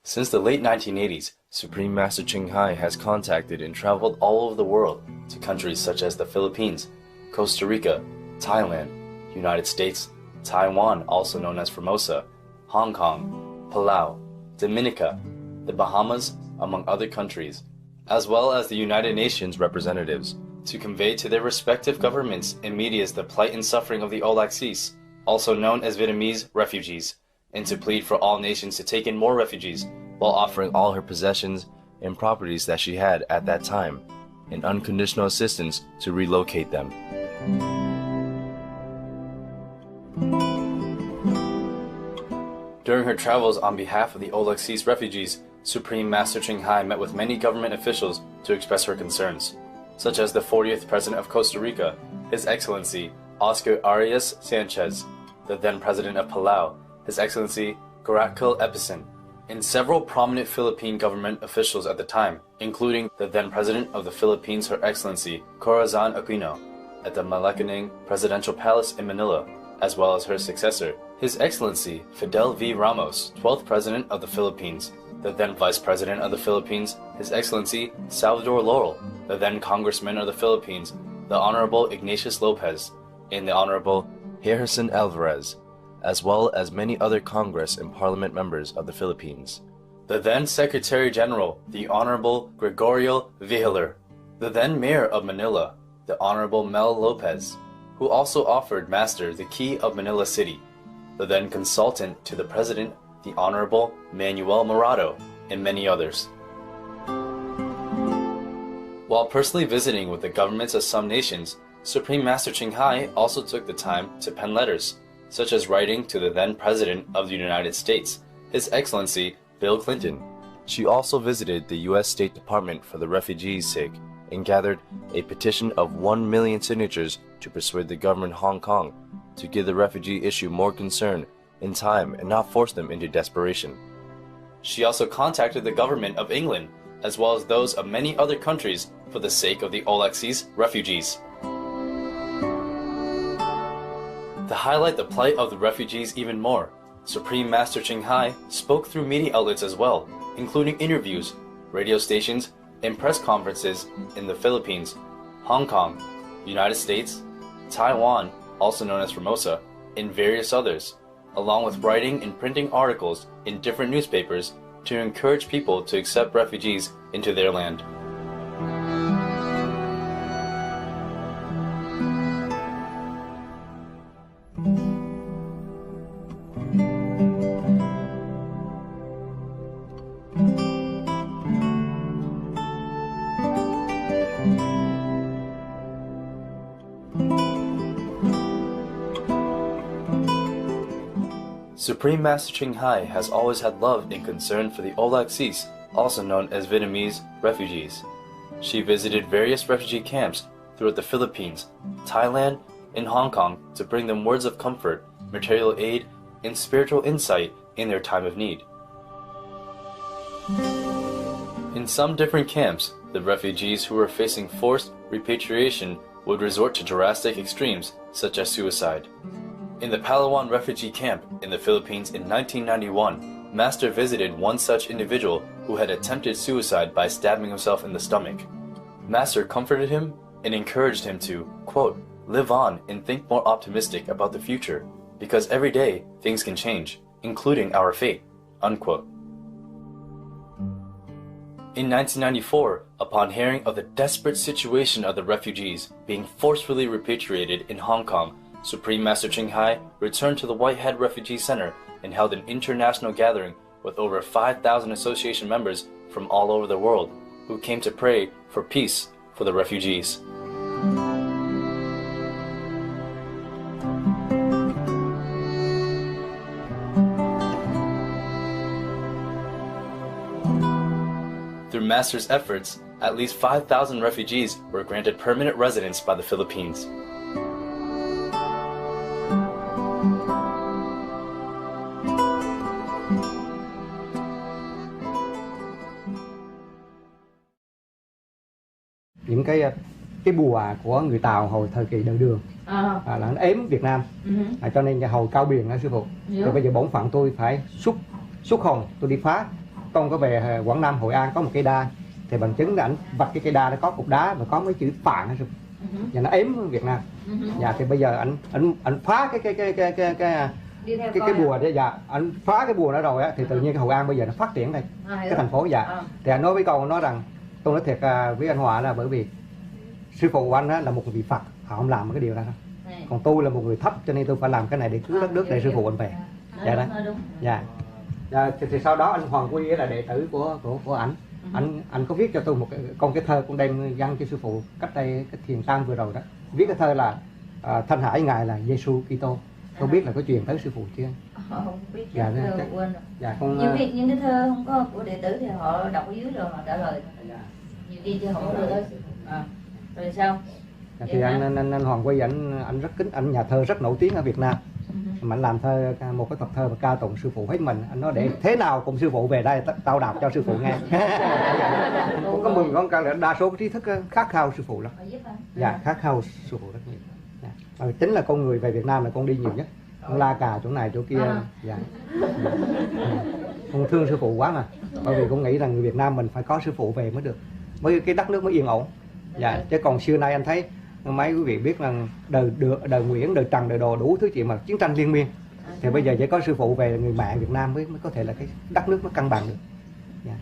Since the late 1980s, Supreme Master Ching Hai has contacted and traveled all over the world to countries such as the Philippines, Costa Rica, Thailand, United States, Taiwan, also known as Formosa, Hong Kong, Palau, Dominica, the Bahamas, among other countries, as well as the United Nations representatives, to convey to their respective governments and medias the plight and suffering of the Olaxis, also known as Vietnamese refugees, and to plead for all nations to take in more refugees, while offering all her possessions and properties that she had at that time, and unconditional assistance to relocate them. During her travels on behalf of the Olaxis refugees, Supreme Master Ching Hai met with many government officials to express her concerns, such as the 40th President of Costa Rica, His Excellency Oscar Arias Sanchez, the then President of Palau, His Excellency Goratkal Epicen, and several prominent Philippine government officials at the time, including the then President of the Philippines, Her Excellency Corazon Aquino, at the Malacanang Presidential Palace in Manila, as well as her successor, His Excellency Fidel V. Ramos, 12th President of the Philippines, the then Vice President of the Philippines, His Excellency Salvador Laurel, the then Congressman of the Philippines, the Honorable Ignatius Lopez, and the Honorable Harrison Alvarez, as well as many other Congress and Parliament members of the Philippines. The then Secretary General, the Honorable Gregorio Vigilar, the then Mayor of Manila, the Honorable Mel Lopez, who also offered Master the key of Manila City, the then Consultant to the President, the Honorable Manuel Morado, and many others. While personally visiting with the governments of some nations, Supreme Master Ching Hai also took the time to pen letters, such as writing to the then President of the United States, His Excellency Bill Clinton. She also visited the U.S. State Department for the refugees' sake and gathered a petition of 1 million signatures to persuade the government of Hong Kong to give the refugee issue more concern in time and not force them into desperation. She also contacted the government of England, as well as those of many other countries, for the sake of the Olaxis refugees. To highlight the plight of the refugees even more, Supreme Master Ching Hai spoke through media outlets as well, including interviews, radio stations, and press conferences in the Philippines, Hong Kong, United States, Taiwan, also known as Formosa, and various others, along with writing and printing articles in different newspapers to encourage people to accept refugees into their land. Supreme Master Ching Hai has always had love and concern for the Olaxis, also known as Vietnamese refugees. She visited various refugee camps throughout the Philippines, Thailand, and Hong Kong to bring them words of comfort, material aid, and spiritual insight in their time of need. In some different camps, the refugees who were facing forced repatriation would resort to drastic extremes such as suicide. In the Palawan refugee camp in the Philippines in 1991, Master visited one such individual who had attempted suicide by stabbing himself in the stomach. Master comforted him and encouraged him to, quote, live on and think more optimistic about the future, because every day things can change, including our fate, unquote. In 1994, upon hearing of the desperate situation of the refugees being forcefully repatriated in Hong Kong, Supreme Master Ching Hai returned to the Whitehead Refugee Center and held an international gathering with over 5,000 association members from all over the world who came to pray for peace for the refugees. Through Master's efforts, at least 5,000 refugees were granted permanent residence by the Philippines. Những cái bùa của người Tàu hồi thời kỳ đời Đường là nó ếm Việt Nam, cho nên hồi cao biển sư phụ. Thì bây giờ bổn phận tôi phải xuất hồn, tôi đi phá Tông có về Quảng Nam, Hội An có một cây đa, thì bằng chứng là ảnh vạch cái cây đa nó có cục đá và có mấy chữ Phạn hay và nó ếm Việt Nam. Dạ thì bây giờ ảnh phá cái bùa đấy, dạ anh phá cái bùa đó rồi á, thì tự nhiên cái Hội An bây giờ nó phát triển đây, cái thành phố. Dạ thì anh nói với câu nói rằng, tôi nói thiệt với anh Hòa là bởi vì sư phụ của anh á, là một vị Phật, họ không làm cái điều đó đâu. Còn tôi là một người thấp, cho nên tôi phải làm cái này để cứu đất nước, để sư phụ anh về. Dạ đấy. Dạ. Thì sau đó anh Hoàng Quy là đệ tử của ảnh. Anh có viết cho tôi một cái thơ cũng đem dâng cho sư phụ cách đây cái thiền tang vừa rồi đó. Viết cái thơ là Thanh Hải ngài là Giêsu Kitô. Không biết là có truyền tới sư phụ chưa? Không biết, dạ, thơ chắc, quên rồi. Dạ, không, những cái thơ không có của đệ tử thì họ đọc ở dưới rồi họ trả lời. Dạ. Nhiều khi chứ không được thôi. Rồi sao? Dạ, thì anh Hoàng Quy anh rất kính, anh nhà thơ rất nổi tiếng ở Việt Nam. Mà anh làm thơ một cái tập thơ và ca tụng sư phụ hết mình. Anh nói để thế nào cùng sư phụ về đây tao đọc cho sư phụ nghe. Cũng có mừng con là đa số trí thức khát khao sư phụ lắm. Dạ, khát khao sư phụ rất nhiều. Dạ. Chính là con người về Việt Nam là con đi nhiều nhất. Con la cà chỗ này chỗ kia. Dạ. Con thương sư phụ quá mà. Bởi vì con nghĩ rằng người Việt Nam mình phải có sư phụ về mới được, mới cái đất nước mới yên ổn. Dạ. Chứ còn xưa nay anh thấy mấy quý vị biết là đời Nguyễn, đời Trần, đời Đồ đủ thứ chuyện mà chiến tranh liên miên. Thì bây giờ chỉ có sư phụ về, người mẹ Việt Nam mới có thể là cái đất nước nó cân bằng được. Dạ.